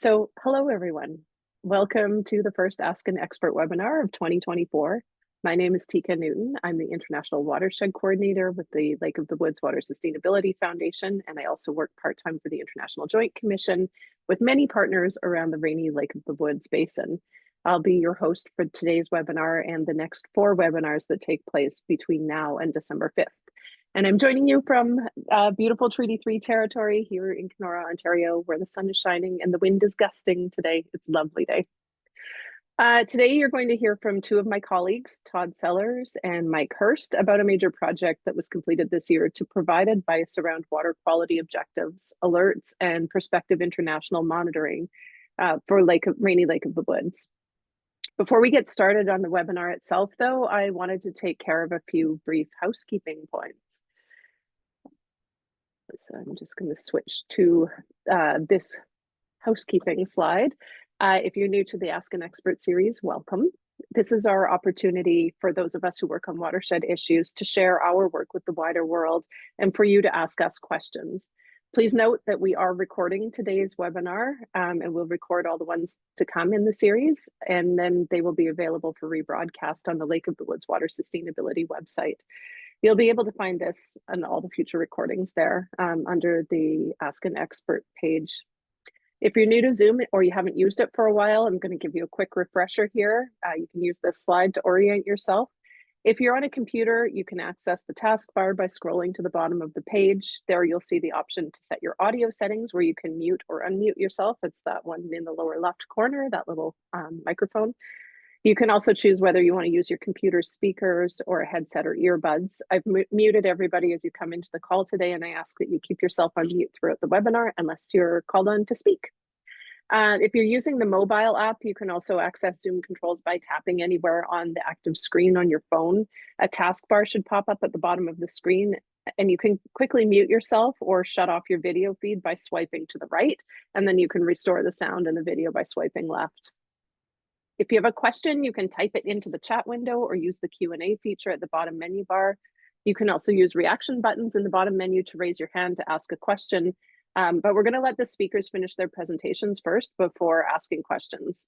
Hello everyone. Welcome to the first Ask an Expert webinar of 2024. My name is Tika Newton. I'm the International Watershed Coordinator with the Lake of the Woods Water Sustainability Foundation, and I also work part-time for the International Joint Commission with many partners around the Rainy Lake of the Woods Basin. I'll be your host for today's webinar and the next 4 webinars that take place between now and December 5th. And I'm joining you from beautiful Treaty 3 territory here in Kenora, Ontario, where the sun is shining and the wind is gusting today. It's a lovely day. Today, you're going to hear from 2 of my colleagues, Todd Sellers and Mike Hirst, about a major project that was completed this year to provide advice around water quality objectives, alerts, and prospective international monitoring for Rainy Lake of the Woods. Before we get started on the webinar itself, though, I wanted to take care of a few brief housekeeping points. So I'm just going to switch to this housekeeping slide. If you're new to the Ask an Expert series, welcome. This is our opportunity for those of us who work on watershed issues to share our work with the wider world and for you to ask us questions. Please note that we are recording today's webinar and we'll record all the ones to come in the series, and then they will be available for rebroadcast on the Lake of the Woods Water Sustainability website. You'll be able to find this and all the future recordings there under the Ask an Expert page. If you're new to Zoom or you haven't used it for a while, I'm going to give you a quick refresher here. You can use this slide to orient yourself. If you're on a computer, you can access the taskbar by scrolling to the bottom of the page. There you'll see the option to set your audio settings where you can mute or unmute yourself. It's that one in the lower left corner, that little microphone. You can also choose whether you want to use your computer speakers or a headset or earbuds. I've muted everybody as you come into the call today, and I ask that you keep yourself on mute throughout the webinar unless you're called on to speak. If you're using the mobile app, you can also access Zoom controls by tapping anywhere on the active screen on your phone. A taskbar should pop up at the bottom of the screen, and you can quickly mute yourself or shut off your video feed by swiping to the right, and then you can restore the sound and the video by swiping left. If you have a question, you can type it into the chat window or use the Q&A feature at the bottom menu bar. You can also use reaction buttons in the bottom menu to raise your hand to ask a question. But we're going to let the speakers finish their presentations first before asking questions.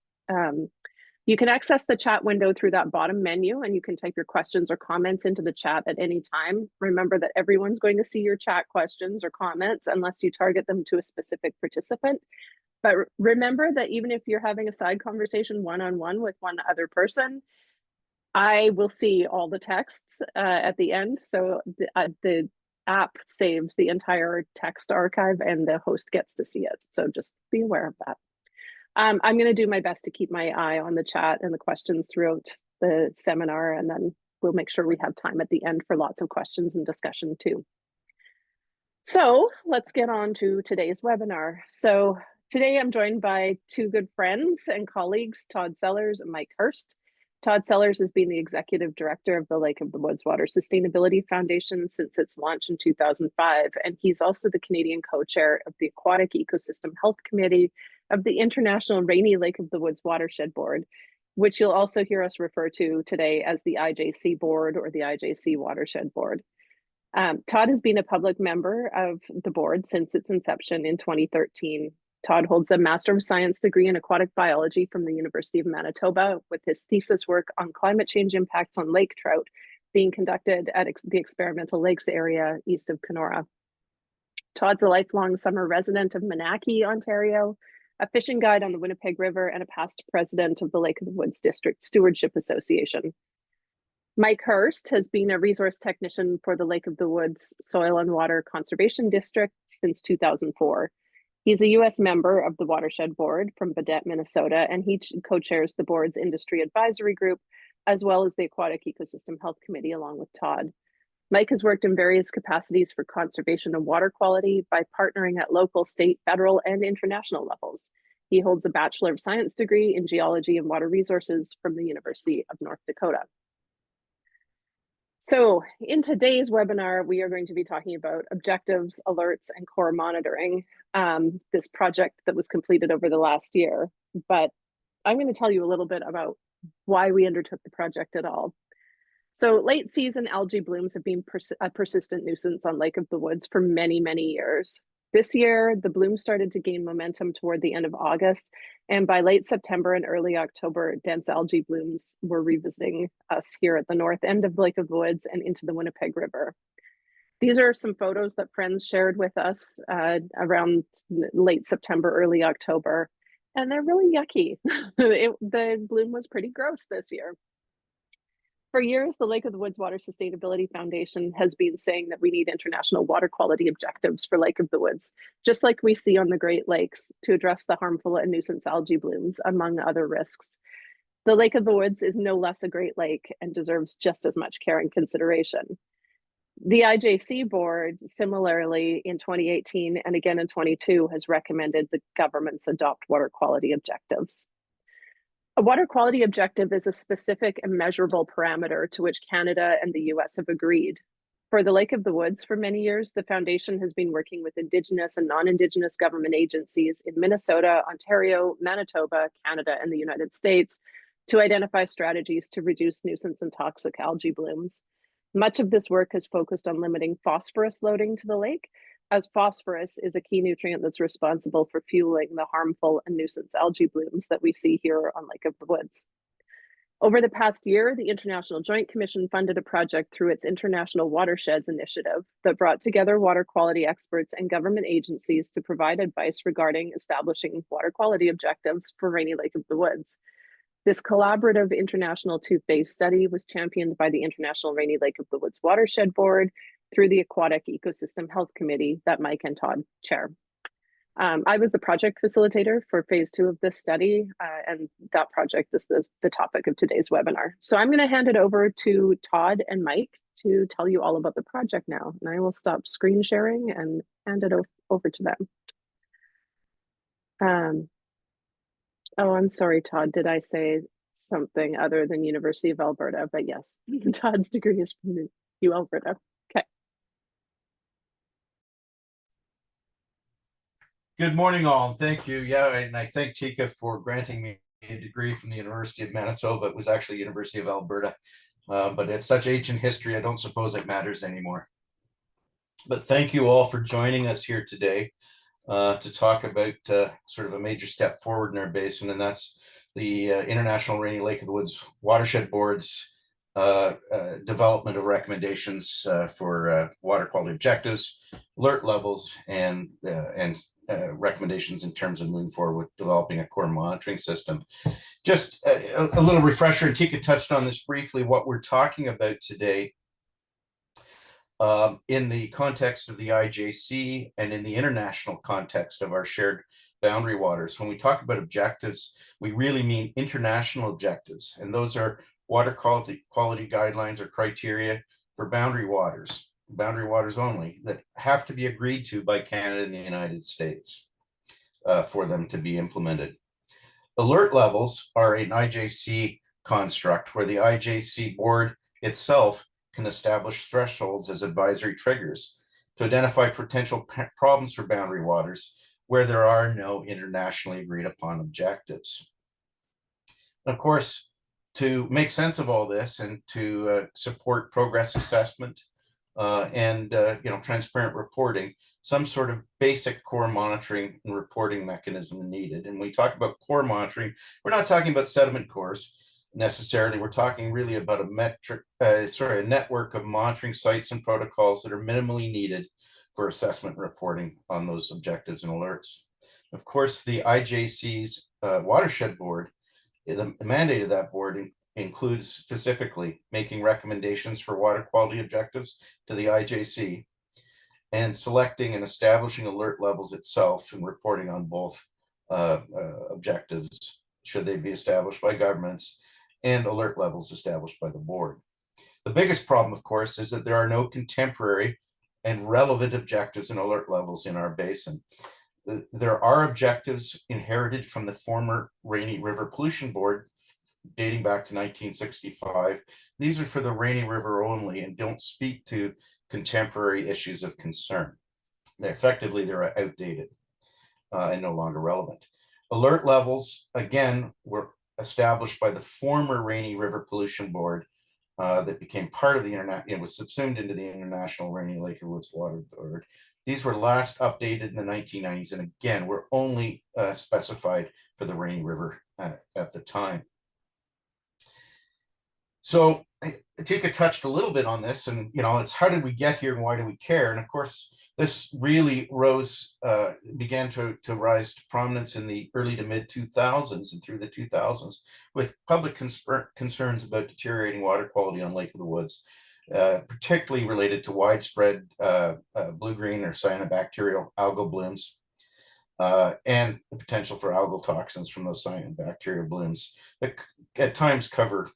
You can access the chat window through that bottom menu, and you can type your questions or comments into the chat at any time. Remember that everyone's going to see your chat questions or comments unless you target them to a specific participant. But remember that even if you're having a side conversation one-on-one with one other person, I will see all the texts at the end. So the app saves the entire text archive and the host gets to see it. So just be aware of that. I'm going to do my best to keep my eye on the chat and the questions throughout the seminar, and then we'll make sure we have time at the end for lots of questions and discussion too. So let's get on to today's webinar. So today I'm joined by 2 good friends and colleagues, Todd Sellers and Mike Hirst. Todd Sellers has been the Executive Director of the Lake of the Woods Water Sustainability Foundation since its launch in 2005, and he's also the Canadian co-chair of the Aquatic Ecosystem Health Committee of the International Rainy Lake of the Woods Watershed Board, which you'll also hear us refer to today as the IJC Board or the IJC Watershed Board. Todd has been a public member of the board since its inception in 2013. Todd holds a Master of Science degree in aquatic biology from the University of Manitoba, with his thesis work on climate change impacts on lake trout being conducted at the Experimental Lakes area east of Kenora. Todd's a lifelong summer resident of Monackey, Ontario, a fishing guide on the Winnipeg River, and a past president of the Lake of the Woods District Stewardship Association. Mike Hirst has been a resource technician for the Lake of the Woods Soil and Water Conservation District since 2004. He's a U.S. member of the Watershed Board from Baudette, Minnesota, and he co-chairs the board's industry advisory group, as well as the Aquatic Ecosystem Health Committee, along with Todd. Mike has worked in various capacities for conservation and water quality by partnering at local, state, federal, and international levels. He holds a Bachelor of Science degree in Geology and Water Resources from the University of North Dakota. So in today's webinar, we are going to be talking about objectives, alerts, and core monitoring, this project that was completed over the last year. But I'm going to tell you a little bit about why we undertook the project at all. So late season algae blooms have been a persistent nuisance on Lake of the Woods for many, many years. This year, the bloom started to gain momentum toward the end of August, and by late September and early October, dense algae blooms were revisiting us here at the north end of Lake of the Woods and into the Winnipeg River. These are some photos that friends shared with us around late September, early October, and they're really yucky. The bloom was pretty gross this year. For years, the Lake of the Woods Water Sustainability Foundation has been saying that we need international water quality objectives for Lake of the Woods, just like we see on the Great Lakes, to address the harmful and nuisance algae blooms, among other risks. The Lake of the Woods is no less a Great Lake and deserves just as much care and consideration. The IJC board, similarly in 2018 and again in 22, has recommended the governments adopt water quality objectives. A water quality objective is a specific and measurable parameter to which Canada and the US have agreed. For the Lake of the Woods, for many years, the Foundation has been working with Indigenous and non-Indigenous government agencies in Minnesota, Ontario, Manitoba, Canada, and the United States to identify strategies to reduce nuisance and toxic algae blooms. Much of this work has focused on limiting phosphorus loading to the lake, as phosphorus is a key nutrient that's responsible for fueling the harmful and nuisance algae blooms that we see here on Lake of the Woods. Over the past year, the International Joint Commission funded a project through its International Watersheds Initiative that brought together water quality experts and government agencies to provide advice regarding establishing water quality objectives for Rainy Lake of the Woods. This collaborative international two-phase study was championed by the International Rainy Lake of the Woods Watershed Board through the Aquatic Ecosystem Health Committee that Mike and Todd chair. I was the project facilitator for phase 2 of this study, and that project is the topic of today's webinar. So I'm going to hand it over to Todd and Mike to tell you all about the project now, and I will stop screen sharing and hand it over to them. Oh, I'm sorry, Todd. Did I say something other than University of Alberta? But yes, Todd's degree is from U Alberta. Okay. Good morning, all. Thank you. Yeah, and I thank Tika for granting me a degree from the University of Manitoba. It was actually University of Alberta, but it's such ancient history, I don't suppose it matters anymore. But thank you all for joining us here today to talk about sort of a major step forward in our basin, and that's the International Rainy Lake of the Woods Watershed Board's development of recommendations for water quality objectives, alert levels, and recommendations in terms of moving forward with developing a core monitoring system. Just a little refresher, and Tika touched on this briefly, what we're talking about today in the context of the IJC and in the international context of our shared boundary waters. When we talk about objectives, we really mean international objectives, and those are water quality guidelines or criteria for boundary waters only, that have to be agreed to by Canada and the United States for them to be implemented. Alert levels are an IJC construct where the IJC board itself can establish thresholds as advisory triggers to identify potential problems for boundary waters where there are no internationally agreed upon objectives. Of course, to make sense of all this and to support progress assessment and transparent reporting, some sort of basic core monitoring and reporting mechanism needed. And when we talk about core monitoring, we're not talking about sediment cores necessarily. We're talking really about a network of monitoring sites and protocols that are minimally needed for assessment and reporting on those objectives and alerts. Of course, the IJC's watershed board, the mandate of that board includes specifically making recommendations for water quality objectives to the IJC and selecting and establishing alert levels itself and reporting on both objectives, should they be established by governments, and alert levels established by the board. The biggest problem, of course, is that there are no contemporary and relevant objectives and alert levels in our basin. There are objectives inherited from the former Rainy River Pollution Board dating back to 1965. These are for the Rainy River only and don't speak to contemporary issues of concern. They're outdated and no longer relevant. Alert levels, again, were established by the former Rainy River Pollution Board that became part of the was subsumed into the International Rainy Lake of Woods Water Board These were last updated in the 1990s, and again, were only specified for the Rainy River at the time. So Tika touched a little bit on this, and it's how did we get here and why do we care? And of course, this really began to rise to prominence in the early to mid 2000s and through the 2000s, with public concerns about deteriorating water quality on Lake of the Woods, particularly related to widespread blue-green or cyanobacterial algal blooms, and the potential for algal toxins from those cyanobacterial blooms that at times cover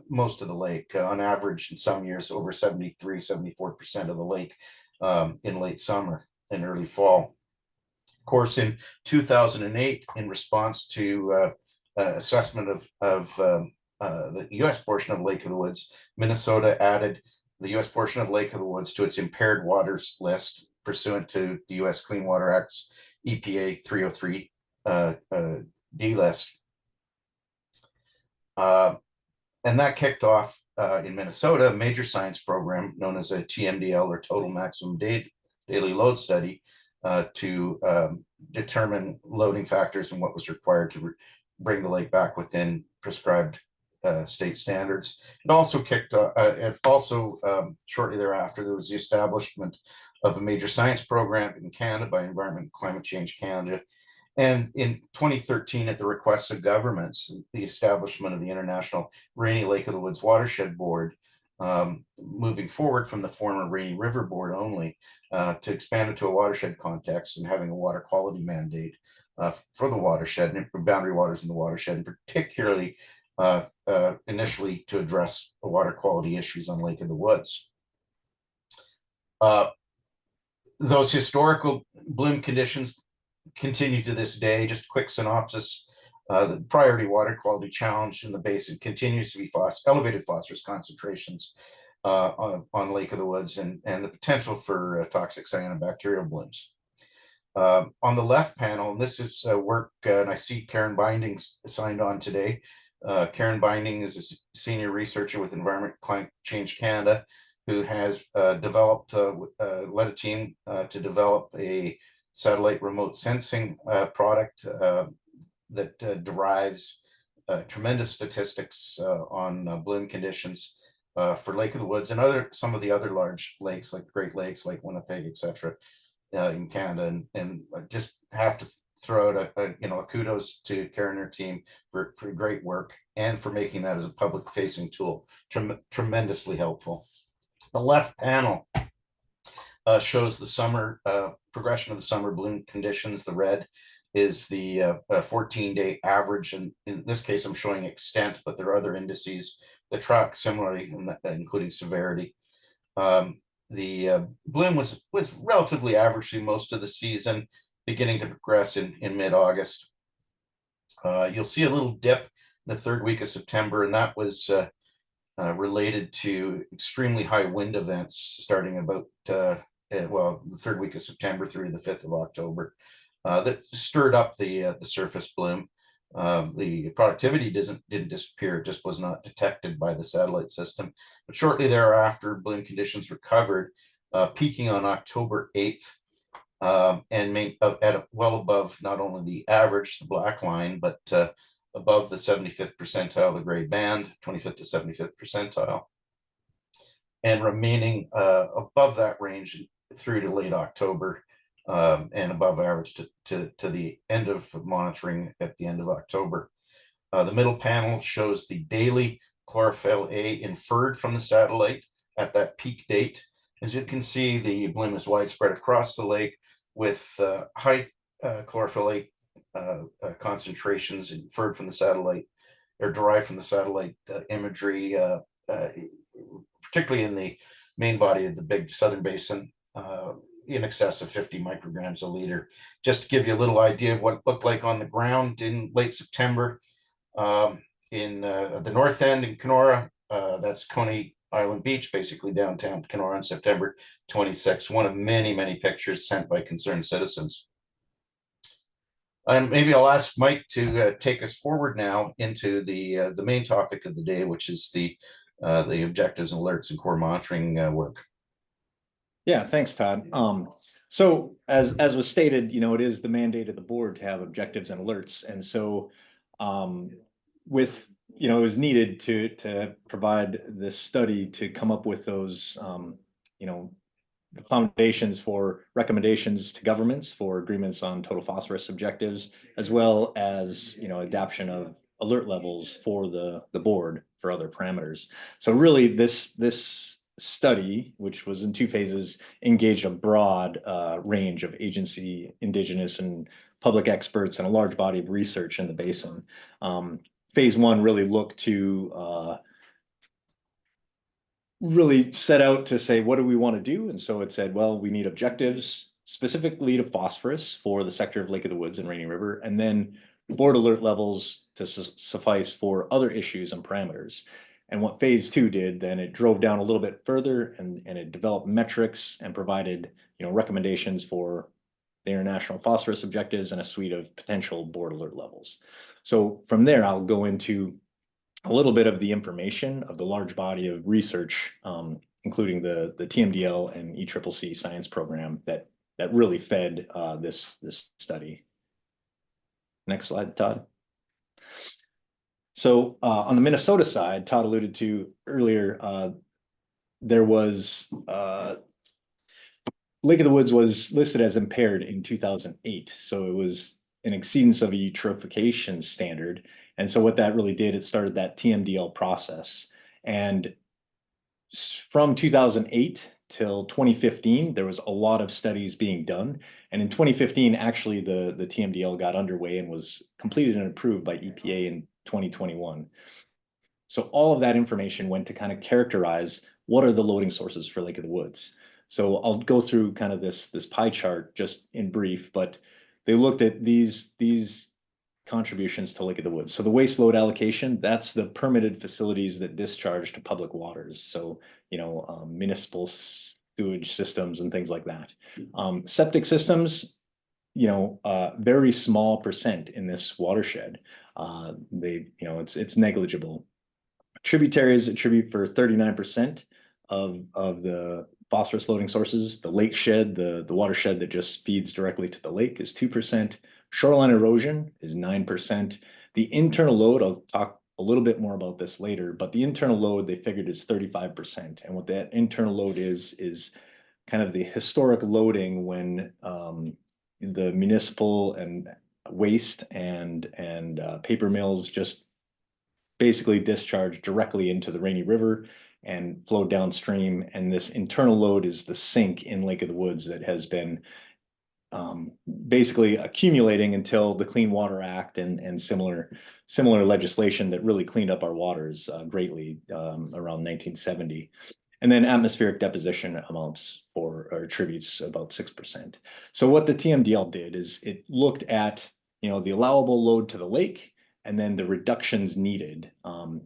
most of the lake, on average in some years over 73-74% of the lake in late summer and early fall. Of course, in 2008, in response to assessment of the U.S. portion of Lake of the Woods, Minnesota added the U.S. portion of Lake of the Woods to its impaired waters list pursuant to the U.S. Clean Water Act's EPA 303 D list. And that kicked off in Minnesota a major science program known as a TMDL, or Total Maximum Daily Load Study, to determine loading factors and what was required to bring the lake back within prescribed state standards. It also shortly thereafter, there was the establishment of a major science program in Canada by Environment and Climate Change Canada. And in 2013, at the request of governments, the establishment of the International Rainy Lake of the Woods Watershed Board, moving forward from the former Rainy River Board only, to expand it to a watershed context and having a water quality mandate for the watershed and boundary waters in the watershed, and particularly initially to address the water quality issues on Lake of the Woods. Those historical bloom conditions continue to this day. Just a quick synopsis: the priority water quality challenge in the basin continues to be elevated phosphorus concentrations on Lake of the Woods, and the potential for toxic cyanobacterial blooms. On the left panel, and this is work, and I see Karen Binding signed on today. Karen Binding is a senior researcher with Environment Climate Change Canada, who has led a team to develop a satellite remote sensing product that derives tremendous statistics on bloom conditions for Lake of the Woods and some of the other large lakes like the Great Lakes, Lake Winnipeg, etc., in Canada. And I just have to throw out a kudos to Karen and her team for great work and for making that as a public facing tool. Tremendously helpful. The left panel shows the summer progression of the summer bloom conditions. The red is the 14-day average, and in this case I'm showing extent, but there are other indices that track similarly, including severity. The bloom was relatively average through most of the season, beginning to progress in mid-August. You'll see a little dip in the third week of September, and that was related to extremely high wind events starting about the third week of September through the 5th of October, that stirred up the surface bloom. The productivity didn't disappear; it just was not detected by the satellite system. But shortly thereafter, bloom conditions recovered, peaking on October 8th, and at well above not only the average, the black line, but above the 75th percentile, the gray band, 25th to 75th percentile, and remaining above that range through to late October, and above average to the end of monitoring at the end of October. The middle panel shows the daily chlorophyll A inferred from the satellite at that peak date. As you can see, the bloom is widespread across the lake with high chlorophyll A concentrations inferred from the satellite, or derived from the satellite imagery, particularly in the main body of the big southern basin, in excess of 50 micrograms a liter. Just to give you a little idea of what it looked like on the ground in late September, in the north end in Kenora, that's Coney Island Beach, basically downtown Kenora, on September 26th, one of many, many pictures sent by concerned citizens. And maybe I'll ask Mike to take us forward now into the main topic of the day, which is the objectives and alerts and core monitoring work. Yeah, thanks, Todd. So as was stated, it is the mandate of the board to have objectives and alerts. And so with, it was needed to provide this study to come up with those, the foundations for recommendations to governments for agreements on total phosphorus objectives, as well as, adoption of alert levels for the board for other parameters. So really this study, which was in 2 phases, engaged a broad range of agency, indigenous, and public experts and a large body of research in the basin. Phase 1 really looked to really set out to say, what do we want to do? And so it said, well, we need objectives specifically to phosphorus for the sector of Lake of the Woods and Rainy River, and then board alert levels to suffice for other issues and parameters. And what phase 2 did, then it drove down a little bit further and it developed metrics and provided, recommendations for the international phosphorus objectives and a suite of potential board alert levels. So from there, I'll go into a little bit of the information of the large body of research, including the TMDL and ECCC science program that really fed this study. Next slide, Todd. So on the Minnesota side, Todd alluded to earlier, there was Lake of the Woods was listed as impaired in 2008. So it was an exceedance of a eutrophication standard. And so what that really did, it started that TMDL process. And from 2008 till 2015, there was a lot of studies being done. And in 2015, actually, the TMDL got underway and was completed and approved by EPA in 2021. So all of that information went to kind of characterize what are the loading sources for Lake of the Woods. So I'll go through kind of this pie chart just in brief, but they looked at these contributions to Lake of the Woods. So the waste load allocation, that's the permitted facilities that discharge to public waters. So, municipal sewage systems and things like that. Septic systems, very small percent in this watershed. It's negligible. Tributaries attribute for 39% of the phosphorus loading sources. The lake shed, the watershed that just feeds directly to the lake, is 2%. Shoreline erosion is 9%. The internal load, I'll talk a little bit more about this later, but the internal load they figured is 35%. And what that internal load is kind of the historic loading when the municipal and waste and paper mills just basically discharged directly into the Rainy River and flowed downstream. And this internal load is the sink in Lake of the Woods that has been basically accumulating until the Clean Water Act and similar legislation that really cleaned up our waters greatly around 1970. And then atmospheric deposition amounts or attributes about 6%. So what the TMDL did is it looked at the allowable load to the lake and then the reductions needed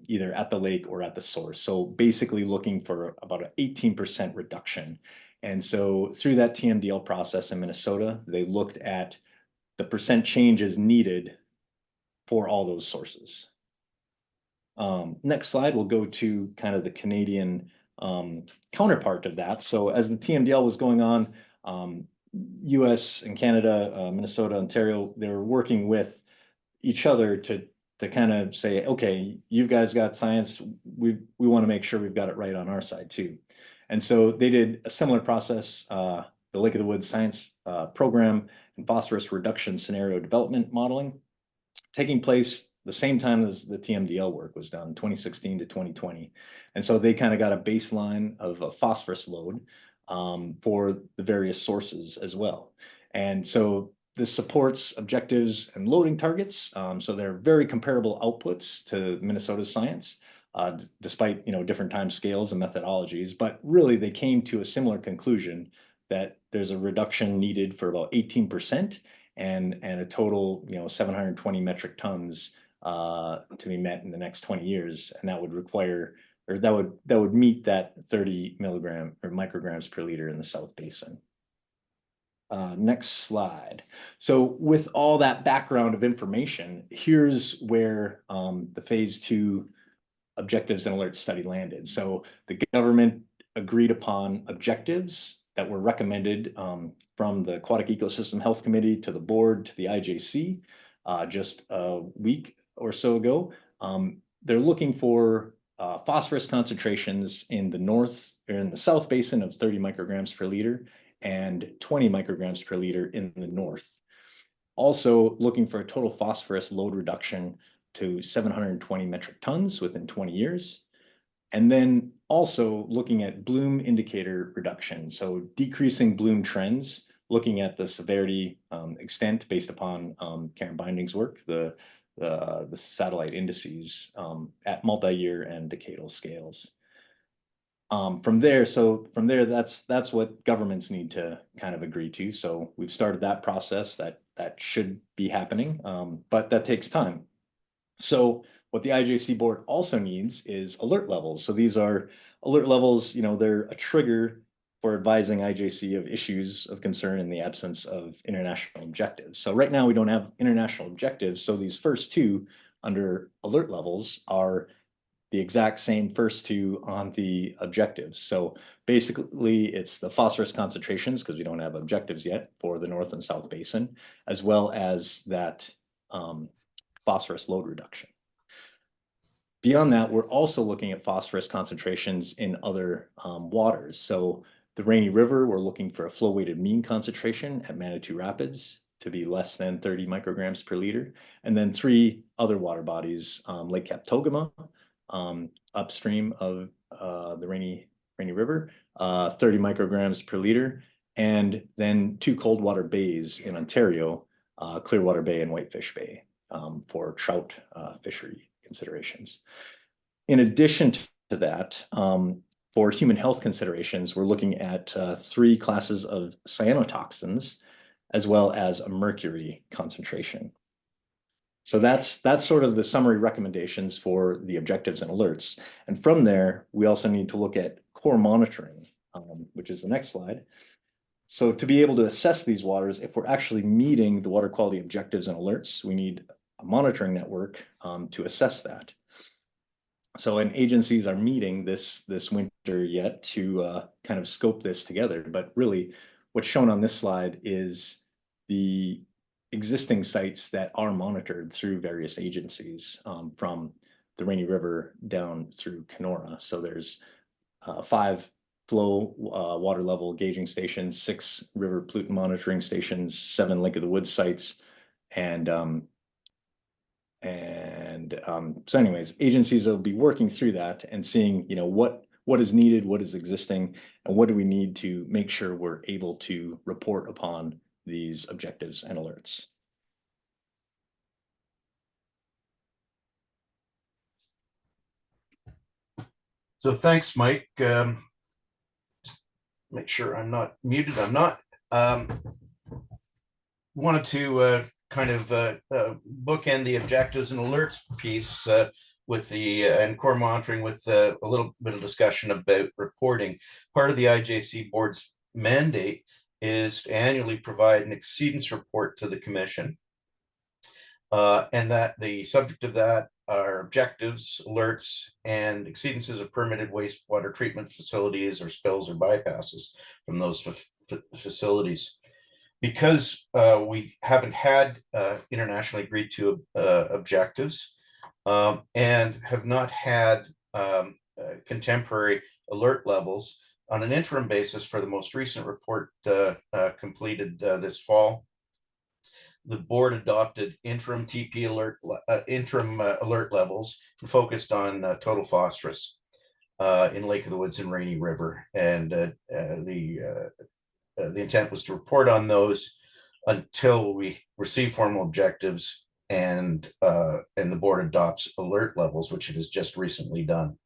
either at the lake or at the source. So basically looking for about an 18% reduction. And so through that TMDL process in Minnesota, they looked at the percent changes needed for all those sources. Next slide, we'll go to kind of the Canadian counterpart of that. So as the TMDL was going on, US and Canada, Minnesota, Ontario, they were working with each other to kind of say, okay, you guys got science, we want to make sure we've got it right on our side too. And so they did a similar process, the Lake of the Woods Science Program and phosphorus reduction scenario development modeling, taking place the same time as the TMDL work was done, 2016 to 2020. And so they kind of got a baseline of a phosphorus load for the various sources as well. And so this supports objectives and loading targets. So they're very comparable outputs to Minnesota's science, despite different time scales and methodologies. But really, they came to a similar conclusion that there's a reduction needed for about 18% and a total 720 metric tons to be met in the next 20 years, and that would require or that would meet that 30 milligram or micrograms per liter in the South Basin. Next slide. So with all that background of information, here's where the phase 2 objectives and alerts study landed. So the government agreed upon objectives that were recommended from the Aquatic Ecosystem Health Committee to the board to the IJC just a week or so ago. They're looking for phosphorus concentrations in the north or in the south basin of 30 micrograms per liter and 20 micrograms per liter in the north. Also looking for a total phosphorus load reduction to 720 metric tons within 20 years. And then also looking at bloom indicator reduction. So decreasing bloom trends, looking at the severity extent based upon Karen Binding's work, the satellite indices at multi-year and decadal scales. From there, that's what governments need to kind of agree to. So we've started that process that should be happening, but that takes time. So what the IJC board also needs is alert levels. So these are alert levels, they're a trigger for advising IJC of issues of concern in the absence of international objectives. So right now we don't have international objectives. So these first two under alert levels are the exact same first two on the objectives. So basically it's the phosphorus concentrations, because we don't have objectives yet for the North and South Basin, as well as that phosphorus load reduction. Beyond that, we're also looking at phosphorus concentrations in other waters. So the Rainy River, we're looking for a flow weighted mean concentration at Manitou Rapids to be less than 30 micrograms per liter. And then 3 other water bodies, Lake Kaptogama, upstream of the Rainy River, 30 micrograms per liter. And then 2 cold water bays in Ontario, Clearwater Bay and Whitefish Bay, for trout fishery considerations. In addition to that, for human health considerations, we're looking at 3 classes of cyanotoxins, as well as a mercury concentration. So that's sort of the summary recommendations for the objectives and alerts. And from there, we also need to look at core monitoring, which is the next slide. So to be able to assess these waters, if we're actually meeting the water quality objectives and alerts, we need a monitoring network to assess that. So, and agencies are meeting this winter yet to kind of scope this together. But really, what's shown on this slide is the existing sites that are monitored through various agencies, from the Rainy River down through Kenora. So there's 5 flow water level gauging stations, 6 river pollutant monitoring stations, 7 Lake of the Woods sites, and so anyways, agencies will be working through that and seeing, what is needed, what is existing, and what do we need to make sure we're able to report upon these objectives and alerts. So thanks, Mike. Make sure I'm not muted. I'm not. Wanted to kind of bookend the objectives and alerts piece with the and core monitoring with a little bit of discussion about reporting. Part of the IJC board's mandate is to annually provide an exceedance report to the commission, and that the subject of that are objectives, alerts, and exceedances of permitted wastewater treatment facilities or spills or bypasses from those facilities. Because we haven't had internationally agreed to objectives and have not had contemporary alert levels, on an interim basis for the most recent report completed this fall, the board adopted interim TP alert, alert levels and focused on total phosphorus in Lake of the Woods and Rainy River, and the intent was to report on those until we receive formal objectives and the board adopts alert levels, which it has just recently done.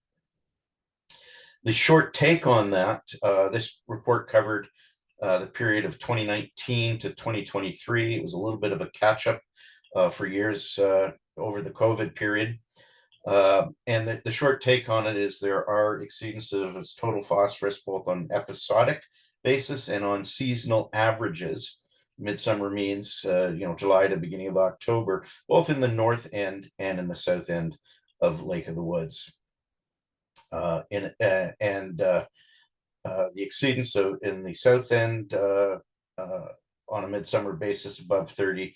The short take on that, this report covered the period of 2019 to 2023. It was a little bit of a catch up for years over the COVID period. And the short take on it is there are exceedances of its total phosphorus, both on episodic basis and on seasonal averages, midsummer means, July to beginning of October, both in the north end and in the south end of Lake of the Woods. the exceedance of in the south end on a midsummer basis above 30.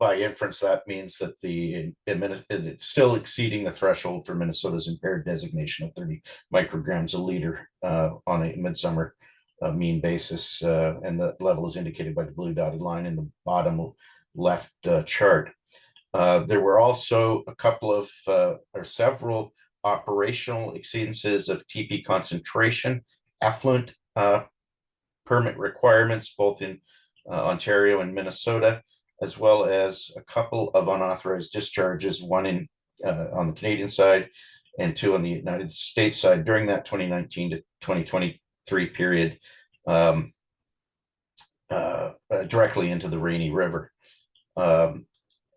By inference, that means that it's still exceeding the threshold for Minnesota's impaired designation of 30 micrograms a liter on a midsummer mean basis, and the level is indicated by the blue dotted line in the bottom left chart. There were also a couple of or several operational exceedances of TP concentration effluent permit requirements, both in Ontario and Minnesota, as well as a couple of unauthorized discharges, one in on the Canadian side and two on the United States side during that 2019 to 2023 period, directly into the Rainy River.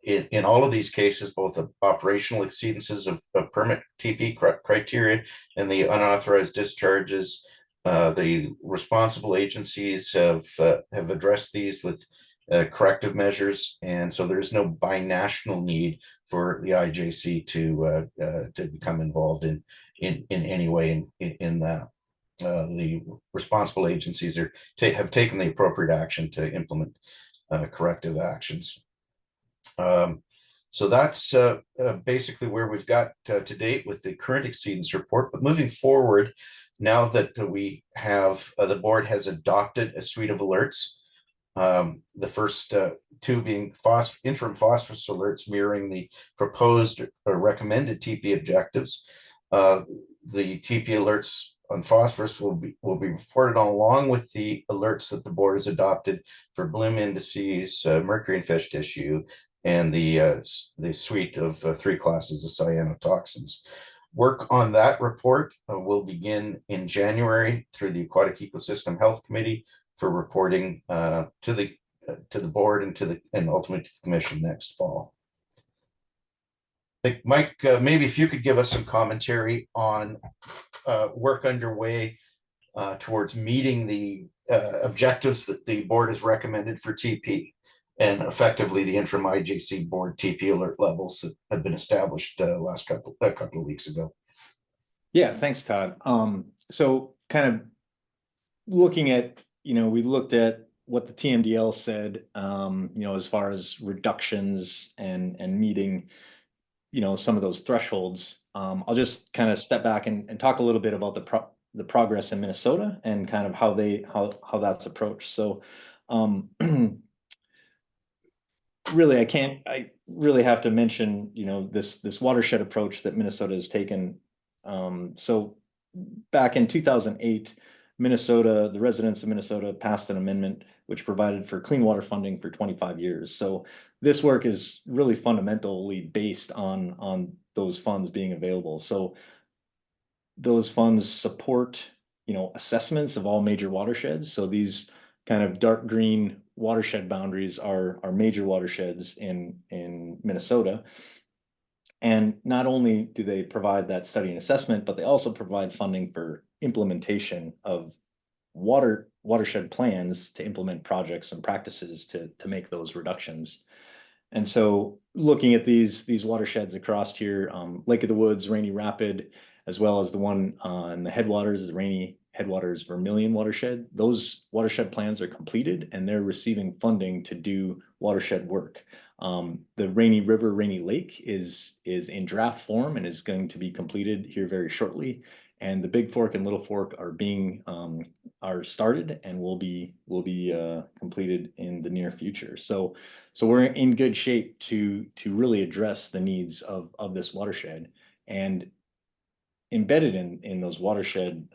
In all of these cases, both the operational exceedances of permit TP criteria and the unauthorized discharges, the responsible agencies have addressed these with corrective measures, and so there is no binational need for the IJC to become involved in any way in that. The responsible agencies have taken the appropriate action to implement corrective actions. So that's basically where we've got to date with the current exceedance report. But moving forward, now that we have the board has adopted a suite of alerts, the first two being interim phosphorus alerts mirroring the proposed or recommended TP objectives. The TP alerts on phosphorus will be reported on along with the alerts that the board has adopted for bloom indices, mercury and fish tissue, and the suite of 3 classes of cyanotoxins. Work on that report will begin in January through the Aquatic Ecosystem Health Committee for reporting to the board and ultimately to the commission next fall. I think, Mike, maybe if you could give us some commentary on work underway towards meeting the objectives that the board has recommended for TP, and effectively the interim IJC board TP alert levels that have been established last couple of weeks ago. Yeah, thanks, Todd. So kind of looking at, we looked at what the TMDL said, as far as reductions and meeting, some of those thresholds. I'll just kind of step back and talk a little bit about the progress in Minnesota and kind of how that's approached. So really, I really have to mention, this watershed approach that Minnesota has taken. So back in 2008, the residents of Minnesota passed an amendment which provided for clean water funding for 25 years. So this work is really fundamentally based on those funds being available. So those funds support, assessments of all major watersheds. So these kind of dark green watershed boundaries are major watersheds in Minnesota. And not only do they provide that study and assessment, but they also provide funding for implementation of watershed plans to implement projects and practices to make those reductions. And so looking at these watersheds across here, Lake of the Woods, Rainy Rapid, as well as the one in the headwaters, the Rainy Headwaters Vermilion watershed, those watershed plans are completed and they're receiving funding to do watershed work. The Rainy River, Rainy Lake is in draft form and is going to be completed here very shortly. And the Big Fork and Little Fork are started and will be completed in the near future. So we're in good shape to really address the needs of this watershed. And embedded in those watershed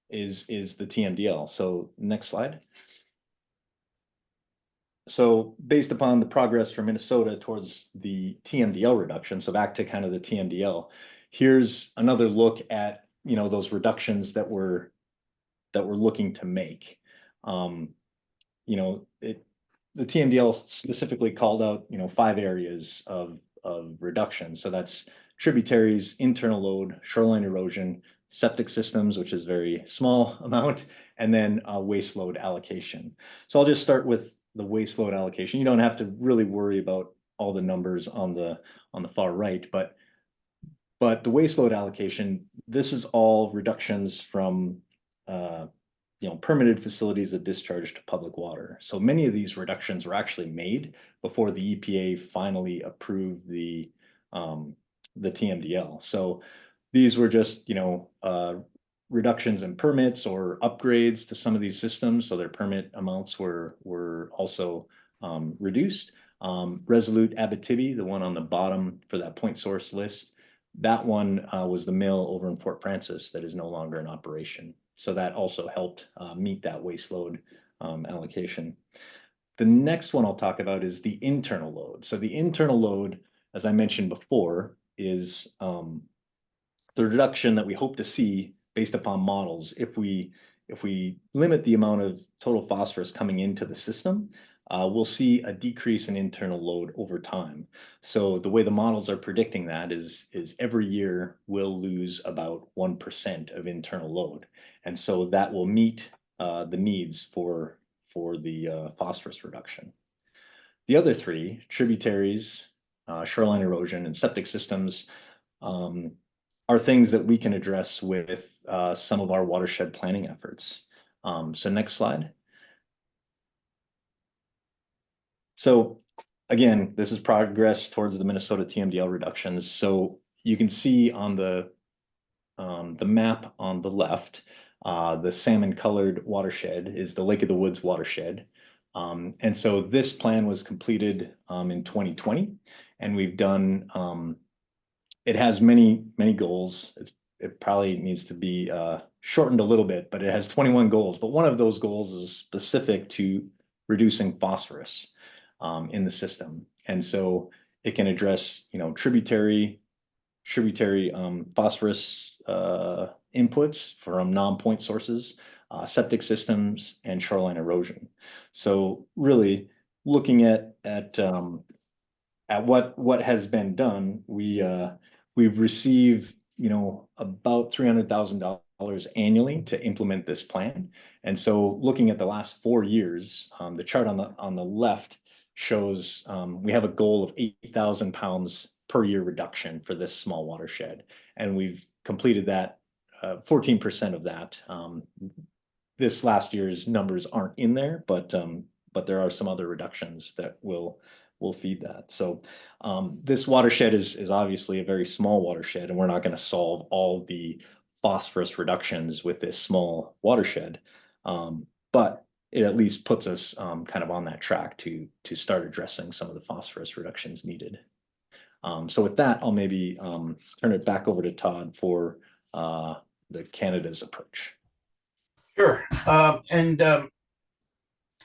is the TMDL. So next slide. So based upon the progress from Minnesota towards the TMDL reduction, so back to kind of the TMDL, here's another look at those reductions that we're looking to make. The TMDL specifically called out 5 areas of reduction. So that's tributaries, internal load, shoreline erosion, septic systems, which is very small amount, and then waste load allocation. So I'll just start with the waste load allocation. You don't have to really worry about all the numbers on the far right, but But the waste load allocation, this is all reductions from permitted facilities that discharge to public water. So many of these reductions were actually made before the EPA finally approved the TMDL. So these were just reductions in permits or upgrades to some of these systems, so their permit amounts were also reduced. Resolute Abitibi, the one on the bottom for that point source list, that one was the mill over in Fort Francis that is no longer in operation. So that also helped meet that waste load allocation. The next one I'll talk about is the internal load. So the internal load, as I mentioned before, is the reduction that we hope to see based upon models. If we limit the amount of total phosphorus coming into the system, we'll see a decrease in internal load over time. So the way the models are predicting that is every year we'll lose about 1% of internal load. And so that will meet the needs for the phosphorus reduction. The other three, tributaries, shoreline erosion, and septic systems, are things that we can address with some of our watershed planning efforts. So next slide. So again, this is progress towards the Minnesota TMDL reductions. So you can see on the map on the left, the salmon colored watershed is the Lake of the Woods watershed. And so this plan was completed in 2020, and we've done, it has many goals. It probably needs to be shortened a little bit, but it has 21 goals. But one of those goals is specific to reducing phosphorus in the system. And so it can address, tributary phosphorus inputs from non-point sources, septic systems, and shoreline erosion. So really looking at what has been done, we've received about $300,000 annually to implement this plan. And so looking at the last 4 years, the chart on the left shows we have a goal of 8,000 pounds per year reduction for this small watershed, and we've completed that 14% of that. This last year's numbers aren't in there, but there are some other reductions that will feed that. So this watershed is obviously a very small watershed, and we're not going to solve all the phosphorus reductions with this small watershed, but it at least puts us kind of on that track to start addressing some of the phosphorus reductions needed. So with that, I'll maybe turn it back over to Todd for the Canada's approach. Sure.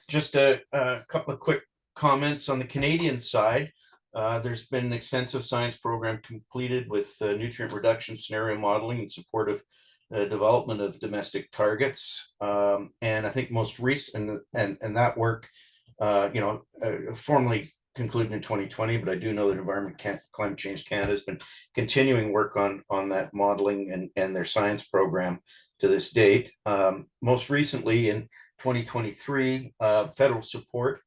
Just a couple of quick comments on the Canadian side. There's been an extensive science program completed with nutrient reduction scenario modeling in support of development of domestic targets. And I think most recent, and that work, formally concluded in 2020, but I do know that Climate Change Canada has been continuing work on that modeling and their science program to this date. Most recently in 2023, federal support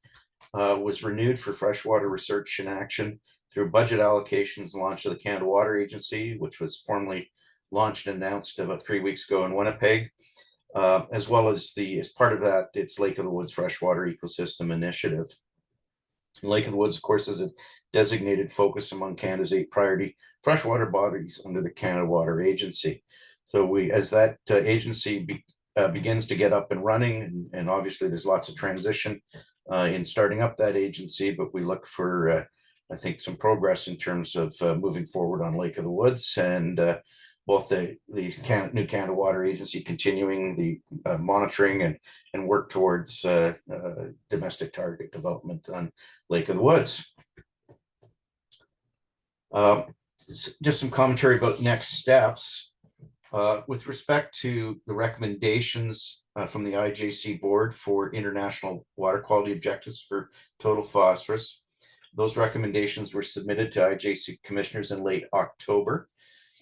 was renewed for freshwater research and action through budget allocations and launch of the Canada Water Agency, which was formally launched and announced about 3 weeks ago in Winnipeg, as well as as part of that, it's Lake of the Woods Freshwater Ecosystem Initiative. Lake of the Woods, of course, is a designated focus among Canada's 8 priority freshwater bodies under the Canada Water Agency. So as that agency begins to get up and running, and obviously there's lots of transition in starting up that agency, but we look for, I think, some progress in terms of moving forward on Lake of the Woods, and both the new Canada Water Agency continuing the monitoring and work towards domestic target development on Lake of the Woods. Just some commentary about next steps. With respect to the recommendations from the IJC board for international water quality objectives for total phosphorus, those recommendations were submitted to IJC commissioners in late October.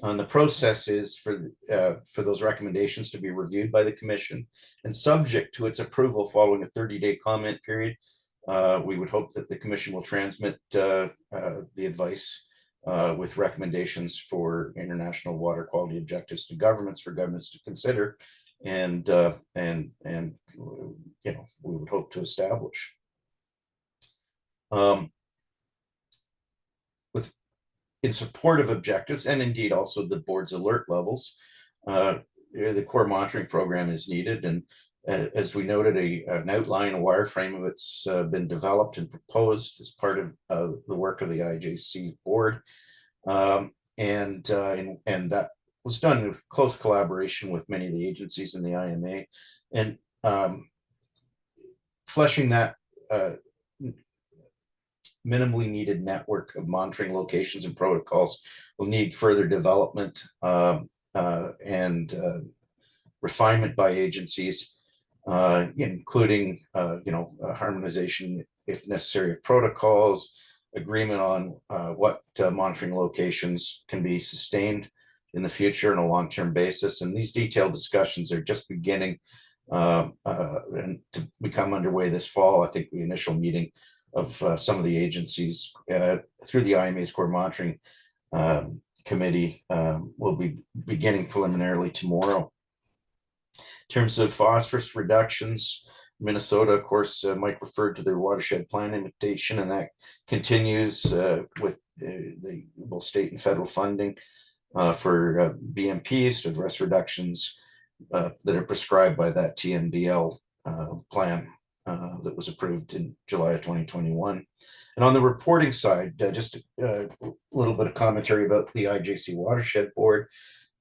And the process is for those recommendations to be reviewed by the commission, and subject to its approval following a 30-day comment period, we would hope that the commission will transmit the advice with recommendations for international water quality objectives to governments for governments to consider, and you know, we would hope to establish. In support of objectives, and indeed also the board's alert levels, the core monitoring program is needed. And as we noted, an outline, a wireframe of it's been developed and proposed as part of the work of the IJC board. And that was done with close collaboration with many of the agencies in the IMA, and fleshing that minimally needed network of monitoring locations and protocols will need further development and refinement by agencies, including harmonization, if necessary, of protocols, agreement on what monitoring locations can be sustained in the future on a long-term basis. And these detailed discussions are just beginning and to become underway this fall. I think the initial meeting of some of the agencies through the IMA's core monitoring committee will be beginning preliminarily tomorrow. In terms of phosphorus reductions, Minnesota, of course, Mike referred to their watershed plan invitation, and that continues with the both state and federal funding for BMPs to address reductions that are prescribed by that TNBL plan that was approved in July of 2021. And on the reporting side, just a little bit of commentary about the IJC Watershed Board.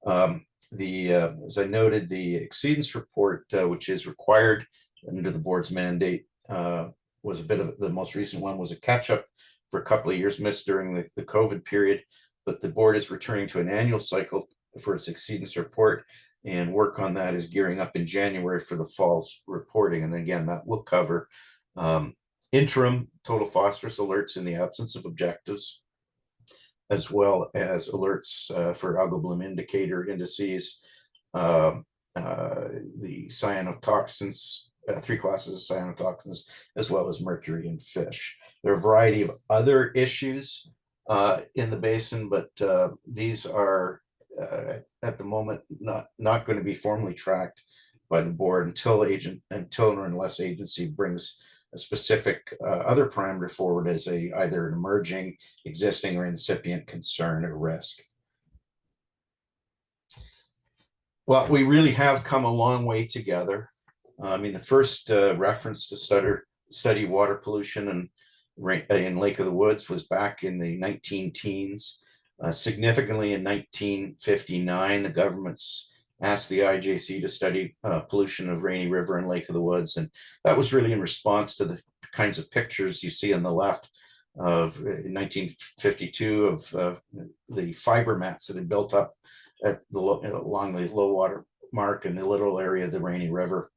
As I noted, the exceedance report, which is required under the board's mandate, was a bit of the most recent one was a catch-up for a couple of years missed during the COVID period, but the board is returning to an annual cycle for its exceedance report, and work on that is gearing up in January for the fall's reporting. And again, that will cover interim total phosphorus alerts in the absence of objectives, as well as alerts for algal bloom indicator indices, the cyanotoxins, 3 classes of cyanotoxins, as well as mercury in fish. There are a variety of other issues in the basin, but these are at the moment not going to be formally tracked by the board until or unless agency brings a specific other parameter forward as either an emerging, existing, or incipient concern or risk. Well, we really have come a long way together. I mean, the first reference to study water pollution in Lake of the Woods was back in the 19-teens. Significantly in 1959, the governments asked the IJC to study pollution of Rainy River and Lake of the Woods. And that was really in response to the kinds of pictures you see on the left of 1952 of the fiber mats that had built up along the low water mark in the littoral area of the Rainy River.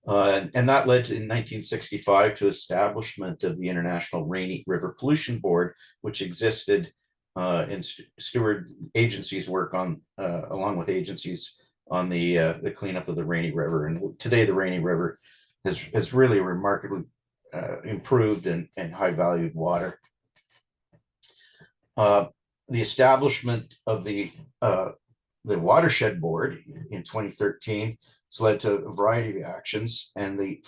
And that led to, in 1965, to establishment of the International Rainy River Pollution Board, which existed in steward agencies work on, along with agencies on the cleanup of the Rainy River. And today the Rainy River has really remarkably improved and high valued water. The establishment of the Watershed Board in 2013 has led to a variety of actions, and the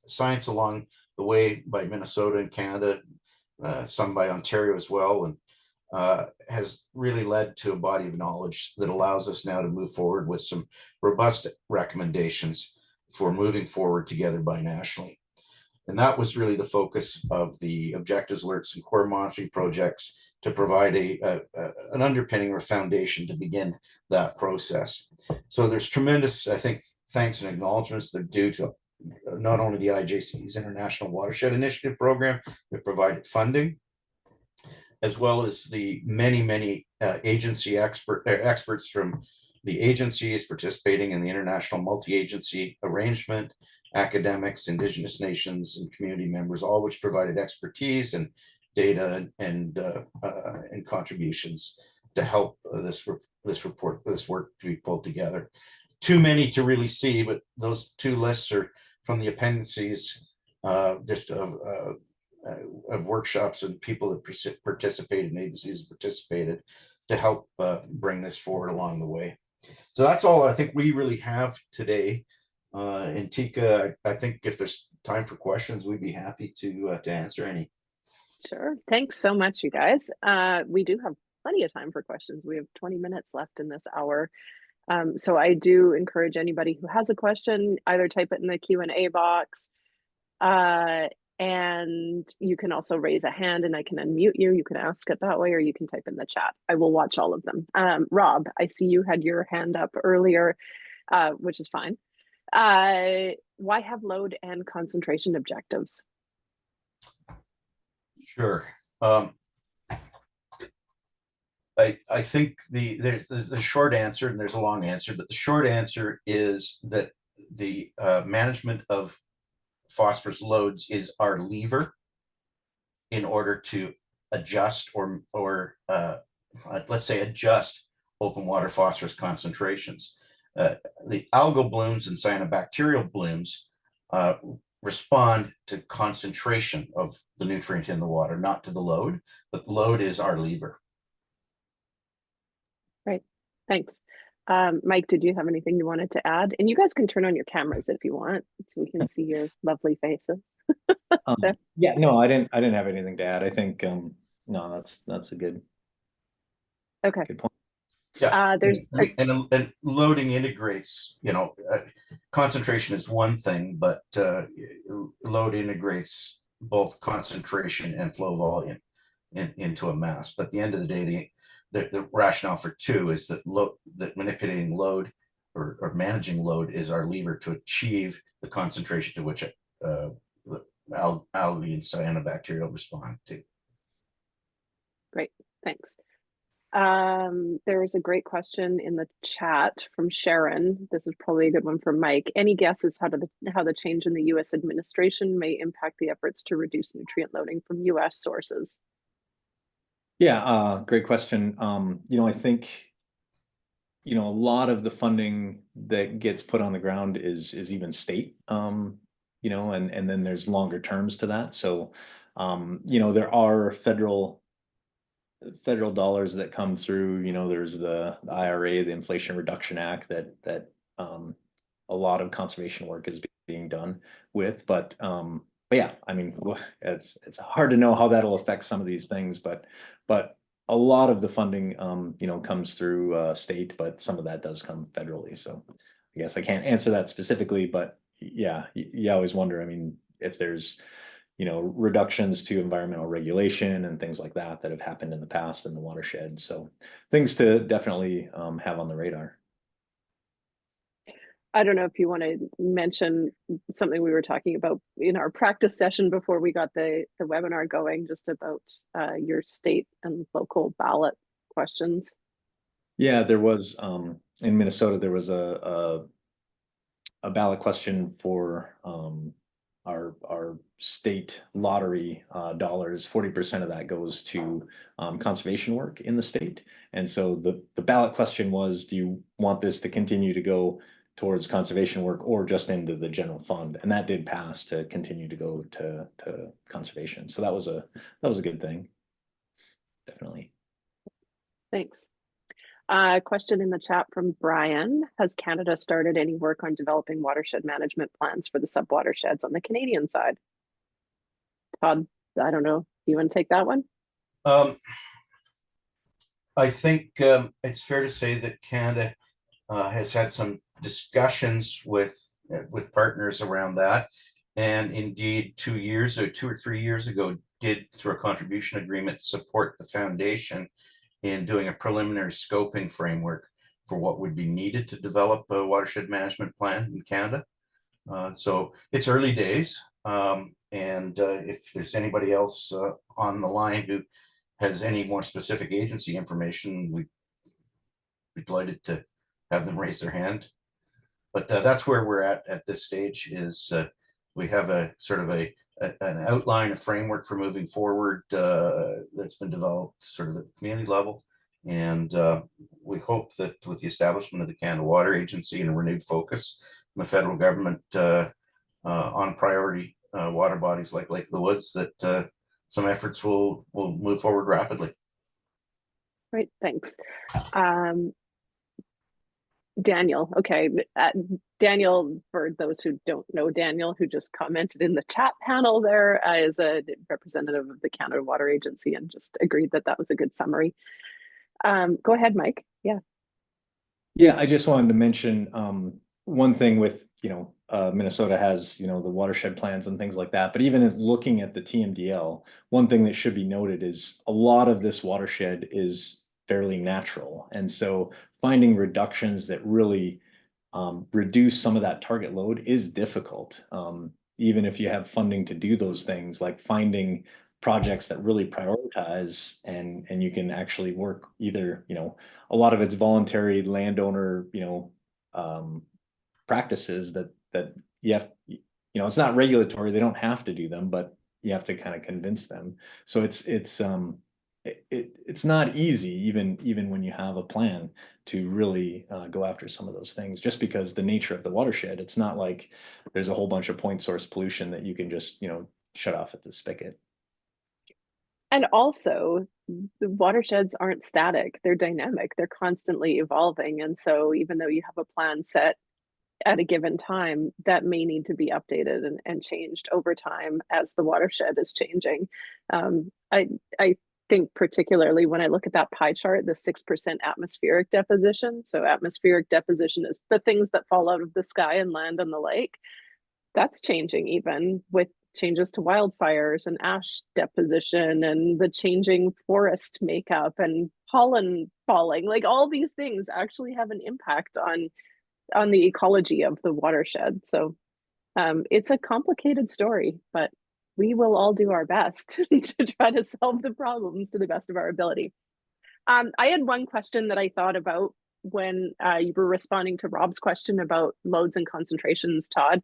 science along the way by Minnesota and Canada, some by Ontario as well, and has really led to a body of knowledge that allows us now to move forward with some robust recommendations for moving forward together binationally. And that was really the focus of the objectives, alerts, and core monitoring projects, to provide an underpinning or foundation to begin that process. So there's tremendous, I think, thanks and acknowledgements that are due to not only the IJC's International Watershed Initiative program that provided funding, as well as the many agency experts from the agencies participating in the international multi-agency arrangement, academics, Indigenous nations, and community members, all which provided expertise and data and contributions to help this work to be pulled together. Too many to really see, but those two lists are from the appendices just of of workshops and people that participated and agencies participated to help bring this forward along the way. So that's all I think we really have today. And Tika, I think if there's time for questions, we'd be happy to answer any. Sure. Thanks so much, you guys. We do have plenty of time for questions. We have 20 minutes left in this hour. So I do encourage anybody who has a question, either type it in the Q&A box, and you can also raise a hand and I can unmute you. You can ask it that way, or you can type in the chat. I will watch all of them. Rob, I see you had your hand up earlier, which is fine. Why have load and concentration objectives? Sure. I think there's a short answer and there's a long answer, but the short answer is that the management of phosphorus loads is our lever in order to adjust or let's say adjust open water phosphorus concentrations. The algal blooms and cyanobacterial blooms respond to concentration of the nutrient in the water, not to the load, but the load is our lever. Right. Thanks. Mike, did you have anything you wanted to add? And you guys can turn on your cameras if you want, so we can see your lovely faces. Yeah, no, I didn't have anything to add. I think no, that's a good Okay. good point. Yeah, there's and loading integrates, concentration is one thing, but load integrates both concentration and flow volume into a mass. But at the end of the day, the rationale for two is that that manipulating load or managing load is our lever to achieve the concentration to which the algae and cyanobacterial respond to. Great, thanks. There was a great question in the chat from Sharon. This is probably a good one for Mike. Any guesses how the change in the U.S. administration may impact the efforts to reduce nutrient loading from U.S. sources? Yeah, great question. I think a lot of the funding that gets put on the ground is even state, and then there's longer terms to that. So, there are federal dollars that come through. There's the IRA, the Inflation Reduction Act, that a lot of conservation work is being done with. But yeah, I mean, it's hard to know how that'll affect some of these things, but a lot of the funding comes through state, but some of that does come federally. So I guess I can't answer that specifically, but yeah, you always wonder, I mean, if there's reductions to environmental regulation and things like that have happened in the past in the watershed. So things to definitely have on the radar. I don't know if you want to mention something we were talking about in our practice session before we got the webinar going, just about your state and local ballot questions. Yeah, there was in Minnesota, there was a ballot question for our state lottery dollars. 40% of that goes to conservation work in the state. And so the ballot question was, do you want this to continue to go towards conservation work or just into the general fund? And that did pass to continue to go to conservation. So that was a good thing. Definitely. Thanks. Question in the chat from Brian. Has Canada started any work on developing watershed management plans for the sub-watersheds on the Canadian side? Todd, I don't know. You want to take that one? I think it's fair to say that Canada has had some discussions with partners around that, and indeed 2 or 3 years ago did, through a contribution agreement, support the foundation in doing a preliminary scoping framework for what would be needed to develop a watershed management plan in Canada. So it's early days, and if there's anybody else on the line who has any more specific agency information, we'd be delighted to have them raise their hand. But that's where we're at this stage. Is we have a sort of an outline, a framework for moving forward that's been developed sort of at the community level, and we hope that with the establishment of the Canada Water Agency and a renewed focus from the federal government on priority water bodies like Lake of the Woods, that some efforts will move forward rapidly. Great, thanks. Daniel, okay. Daniel, for those who don't know Daniel, who just commented in the chat panel there, is a representative of the Canada Water Agency and just agreed that that was a good summary. Go ahead, Mike. Yeah. Yeah, I just wanted to mention one thing with, Minnesota has, the watershed plans and things like that. But even as looking at the TMDL, one thing that should be noted is a lot of this watershed is fairly natural. And so finding reductions that really reduce some of that target load is difficult. Even if you have funding to do those things, like finding projects that really prioritize and you can actually work either, a lot of it's voluntary landowner, practices that you have, it's not regulatory, they don't have to do them, but you have to kind of convince them. So it's not easy, even when you have a plan, to really go after some of those things, just because the nature of the watershed, it's not like there's a whole bunch of point source pollution that you can just, shut off at the spigot. And also, the watersheds aren't static, they're dynamic, they're constantly evolving. And so even though you have a plan set at a given time, that may need to be updated and changed over time as the watershed is changing. I think particularly when I look at that pie chart, the 6% atmospheric deposition. So atmospheric deposition is the things that fall out of the sky and land on the lake. That's changing even with changes to wildfires and ash deposition and the changing forest makeup and pollen falling. Like all these things actually have an impact on the ecology of the watershed. So it's a complicated story, but we will all do our best to try to solve the problems to the best of our ability. I had one question that I thought about when you were responding to Rob's question about loads and concentrations, Todd.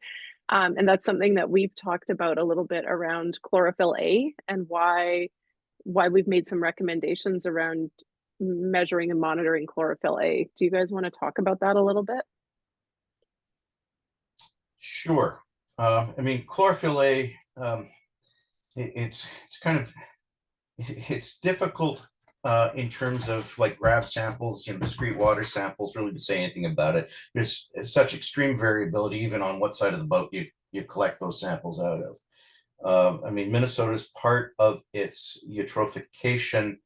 And that's something that we've talked about a little bit around chlorophyll A and why we've made some recommendations around measuring and monitoring chlorophyll A. Do you guys want to talk about that a little bit? Sure. I mean, chlorophyll A, it's kind of, it's difficult in terms of like grab samples, discrete water samples, really to say anything about it. There's such extreme variability, even on what side of the boat you collect those samples out of. I mean, Minnesota's part of its eutrophication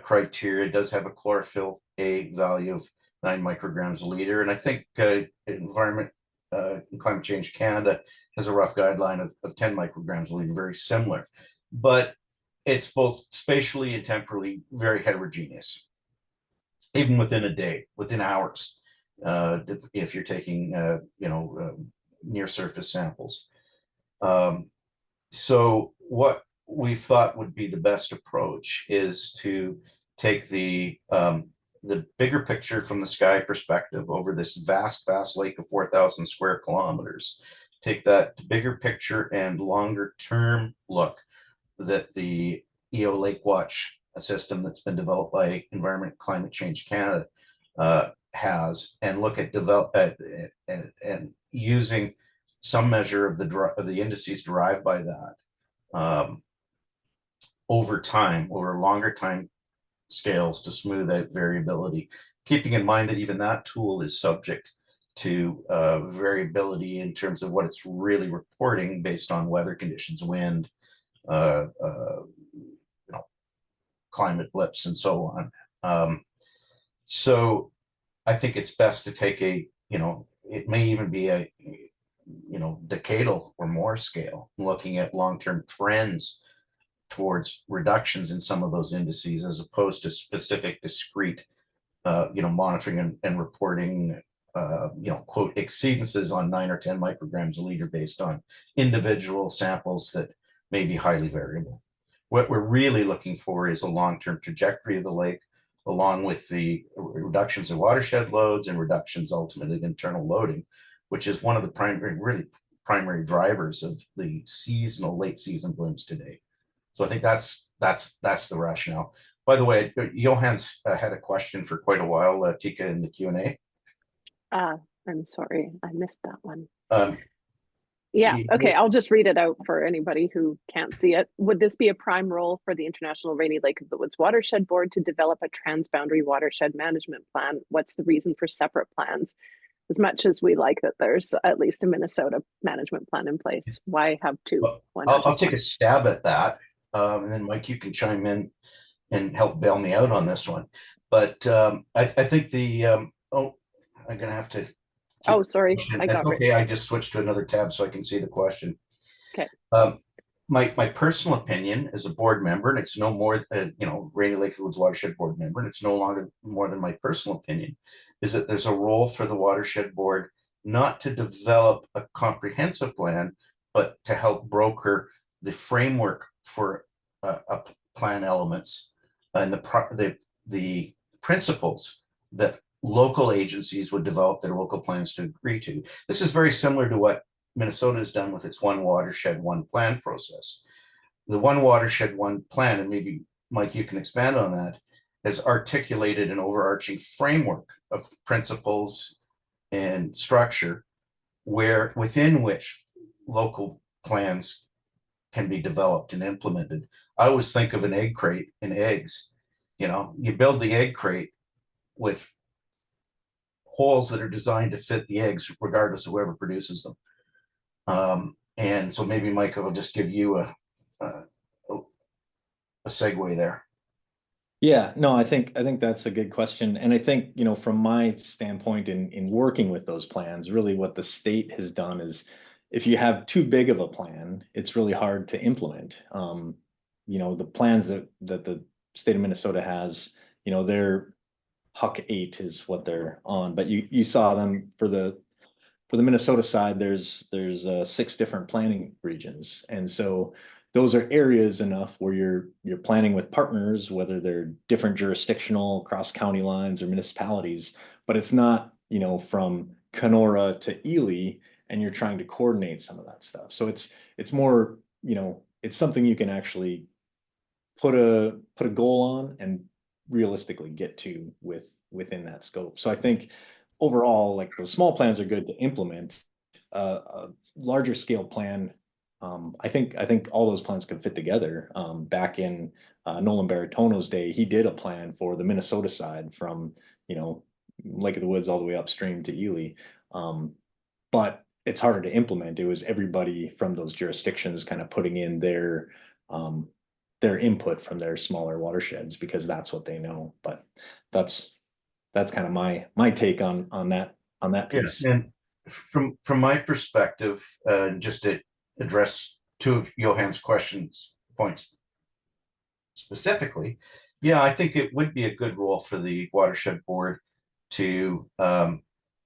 criteria does have a chlorophyll A value of 9 micrograms a liter. And I think Environment and Climate Change Canada has a rough guideline of 10 micrograms a liter, very similar. But it's both spatially and temporally very heterogeneous, even within a day, within hours, if you're taking, near surface samples. So what we thought would be the best approach is to take the bigger picture from the sky perspective over this vast lake of 4,000 square kilometers, take that bigger picture and longer term look that the EO Lake Watch system that's been developed by Environment Climate Change Canada has, and look at and using some measure of the indices derived by that over time, over longer time scales, to smooth out variability, keeping in mind that even that tool is subject to variability in terms of what it's really reporting based on weather conditions, wind, climate blips, and so on. So I think it's best to take it may even be a decadal or more scale, looking at long-term trends towards reductions in some of those indices, as opposed to specific discrete monitoring and reporting quote exceedances on 9 or 10 micrograms a liter based on individual samples that may be highly variable. What we're really looking for is a long-term trajectory of the lake, along with the reductions in watershed loads and reductions ultimately in internal loading, which is one of the primary drivers of the late season blooms today. So I think that's the rationale. By the way, Johan's had a question for quite a while, Tika, in the Q&A. I'm sorry, I missed that one. Yeah, okay, I'll just read it out for anybody who can't see it. Would this be a prime role for the International Rainy Lake of the Woods Watershed Board to develop a transboundary watershed management plan? What's the reason for separate plans? As much as we like that there's at least a Minnesota management plan in place, why have two? Well, Why not I'll just take one? a stab at that. And then Mike, you can chime in and help bail me out on this one. But I think oh, I'm gonna have to Oh, sorry, I That's got okay. I just switched to another tab so I can see the question. okay. My personal opinion as a board member, and it's no more than, Rainy Lake Woods Watershed Board member, and it's no longer more than my personal opinion, is that there's a role for the watershed board not to develop a comprehensive plan, but to help broker the framework for plan elements and the principles that local agencies would develop their local plans to agree to. This is very similar to what Minnesota has done with its one watershed, one plan process. The one watershed, one plan, and maybe Mike, you can expand on that, has articulated an overarching framework of principles and structure within which local plans can be developed and implemented. I always think of an egg crate and eggs. You build the egg crate with holes that are designed to fit the eggs, regardless of whoever produces them. And so maybe Mike will just give you a segue there. Yeah, no, I think that's a good question. And I think, from my standpoint in working with those plans, really what the state has done is if you have too big of a plan, it's really hard to implement. The plans that the state of Minnesota has, they're Huck 8 is what they're on, but you saw them for the Minnesota side, there's 6 different planning regions. And so those are areas enough where you're planning with partners, whether they're different jurisdictional cross county lines or municipalities, but it's not, from Kenora to Ely, and you're trying to coordinate some of that stuff. So it's more, it's something you can actually put a goal on and realistically get to within that scope. So I think overall, like those small plans are good to implement. A larger scale plan, I think all those plans can fit together. Back in Nolan Baratono's day, he did a plan for the Minnesota side from Lake of the Woods all the way upstream to Ely, but it's harder to implement. It was everybody from those jurisdictions kind of putting in their input from their smaller watersheds because that's what they know. But that's kind of my take on that piece. Yeah, and from my perspective, just to address two of Johann's points specifically, yeah, I think it would be a good role for the watershed board to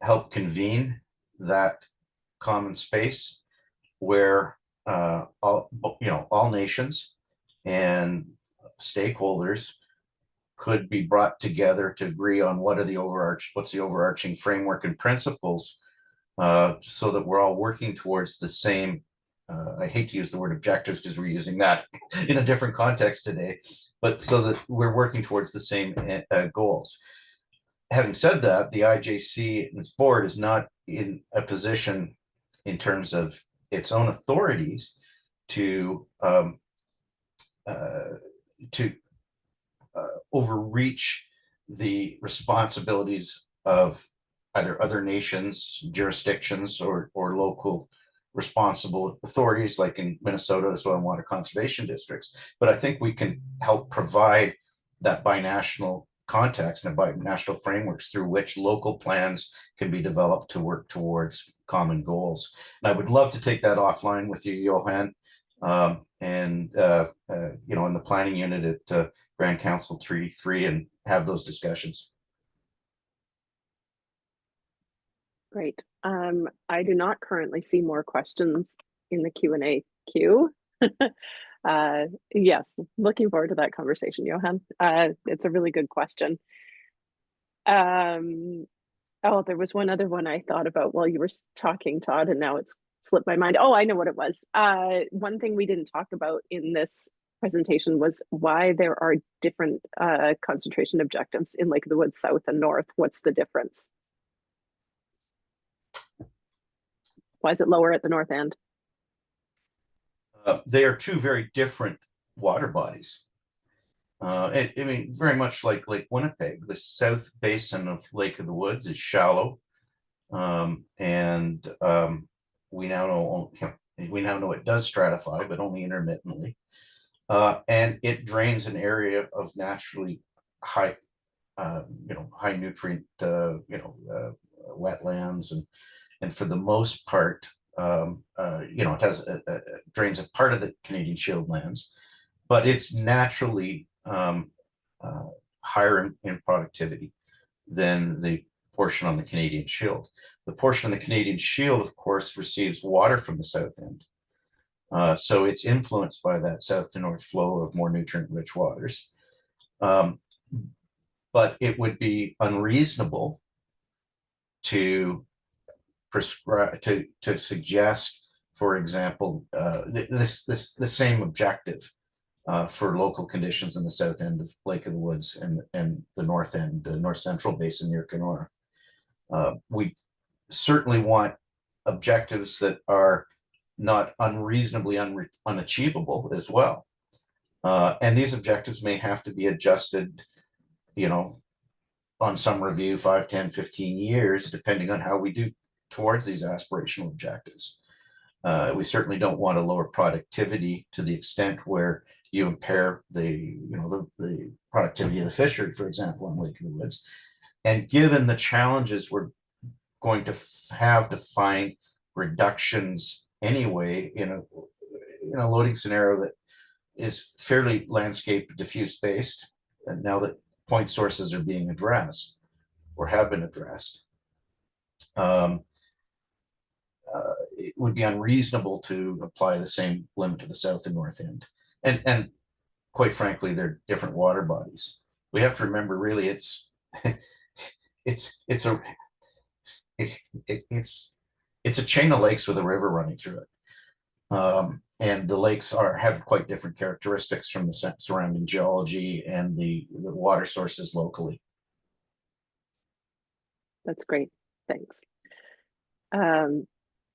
help convene that common space where all nations and stakeholders could be brought together to agree on what's the overarching framework and principles, so that we're all working towards the same. I hate to use the word objectives because we're using that in a different context today, but so that we're working towards the same goals. Having said that, the IJC and its board is not in a position in terms of its own authorities to overreach the responsibilities of either other nations, jurisdictions, or local responsible authorities, like in Minnesota, soil and water conservation districts. But I think we can help provide that binational context and binational frameworks through which local plans can be developed to work towards common goals. And I would love to take that offline with you, Johann, in the planning unit at Grand Council Treaty 3 and have those discussions. Great. I do not currently see more questions in the Q&A queue. Yes, looking forward to that conversation, Johann. It's a really good question. Oh, there was one other one I thought about while you were talking, Todd, and now it's slipped my mind. Oh, I know what it was. One thing we didn't talk about in this presentation was why there are different concentration objectives in Lake of the Woods South and North. What's the difference? Why is it lower at the north end? They are two very different water bodies. I mean, very much like Lake Winnipeg, the south basin of Lake of the Woods is shallow, and we now know, it does stratify, but only intermittently, and it drains an area of naturally high, high nutrient, wetlands, and for the most part, it has drains a part of the Canadian Shield lands, but it's naturally higher in productivity than the portion on the Canadian Shield. The portion on the Canadian Shield, of course, receives water from the south end. So it's influenced by that south to north flow of more nutrient-rich waters. But it would be unreasonable to prescribe, to suggest, for example, the same objective for local conditions in the south end of Lake of the Woods and the north end, the north central basin near Kenora. We certainly want objectives that are not unreasonably unachievable as well. And these objectives may have to be adjusted, on some review, 5, 10, 15 years, depending on how we do towards these aspirational objectives. We certainly don't want to lower productivity to the extent where you impair the productivity of the fishery, for example, on Lake of the Woods. And given the challenges we're going to have to find reductions anyway in a loading scenario that is fairly landscape diffuse based, and now that point sources are being addressed or have been addressed, it would be unreasonable to apply the same limit to the south and north end. And quite frankly, they're different water bodies. We have to remember, really, it's a chain of lakes with a river running through it. And the lakes have quite different characteristics from the surrounding geology and the water sources locally. That's great. Thanks.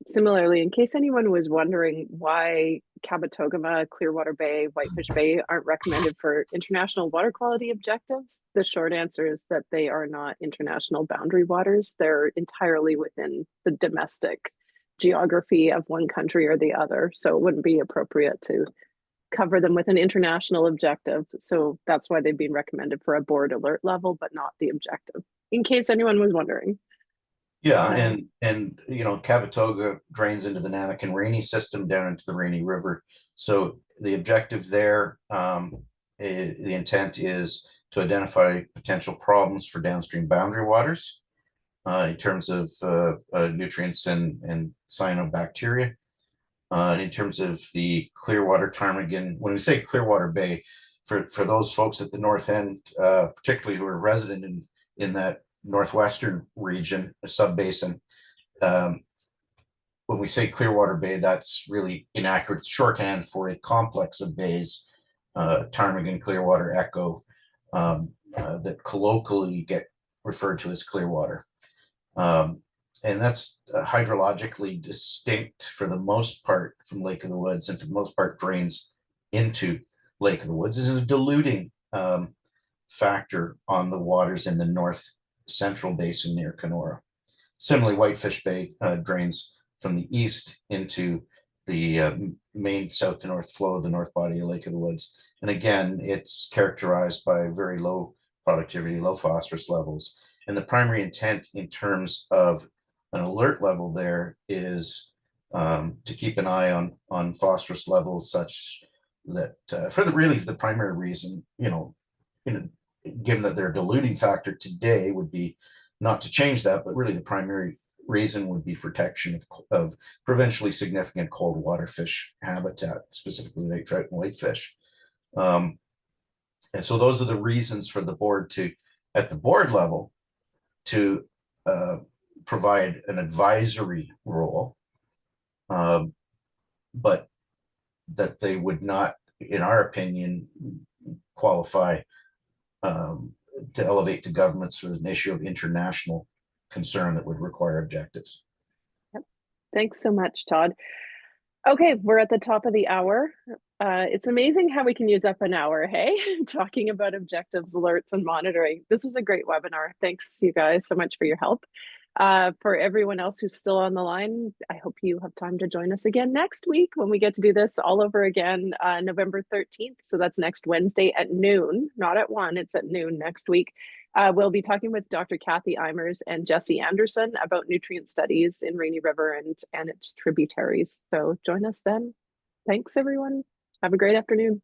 Similarly, in case anyone was wondering why Kabetogama, Clearwater Bay, Whitefish Bay aren't recommended for international water quality objectives, the short answer is that they are not international boundary waters. They're entirely within the domestic geography of one country or the other. So it wouldn't be appropriate to cover them with an international objective. So that's why they've been recommended for a board alert level, but not the objective, in case anyone was wondering. Yeah, and Kabetoga drains into the Namakan and Rainy system down into the Rainy River. So the objective there, the intent is to identify potential problems for downstream boundary waters in terms of nutrients and cyanobacteria. In terms of the Clearwater Ptarmigan, when we say Clearwater Bay, for those folks at the north end, particularly who are resident in that northwestern region, a sub-basin, when we say Clearwater Bay, that's really inaccurate shorthand for a complex of bays, Ptarmigan, Clearwater, Echo, that colloquially get referred to as Clearwater. And that's hydrologically distinct for the most part from Lake of the Woods, and for the most part drains into Lake of the Woods. This is a diluting factor on the waters in the north central basin near Kenora. Similarly, Whitefish Bay drains from the east into the main south to north flow of the north body of Lake of the Woods. And again, it's characterized by very low productivity, low phosphorus levels. And the primary intent in terms of an alert level there is to keep an eye on phosphorus levels, such that for the primary reason, given that their diluting factor today would be not to change that, but really the primary reason would be protection of provincially significant cold water fish habitat, specifically lake trout and whitefish. And so those are the reasons for the board to, at the board level, to provide an advisory role, but that they would not, in our opinion, qualify to elevate to governments for an issue of international concern that would require objectives. Yep. Thanks so much, Todd. Okay, we're at the top of the hour. It's amazing how we can use up an hour, hey? Talking about objectives, alerts, and monitoring. This was a great webinar. Thanks, you guys, so much for your help. For everyone else who's still on the line, I hope you have time to join us again next week when we get to do this all over again, November 13th. So that's next Wednesday at noon, not at 1, it's at noon next week. We'll be talking with Dr. Kathy Eimers and Jesse Anderson about nutrient studies in Rainy River and its tributaries. So join us then. Thanks, everyone. Have a great afternoon.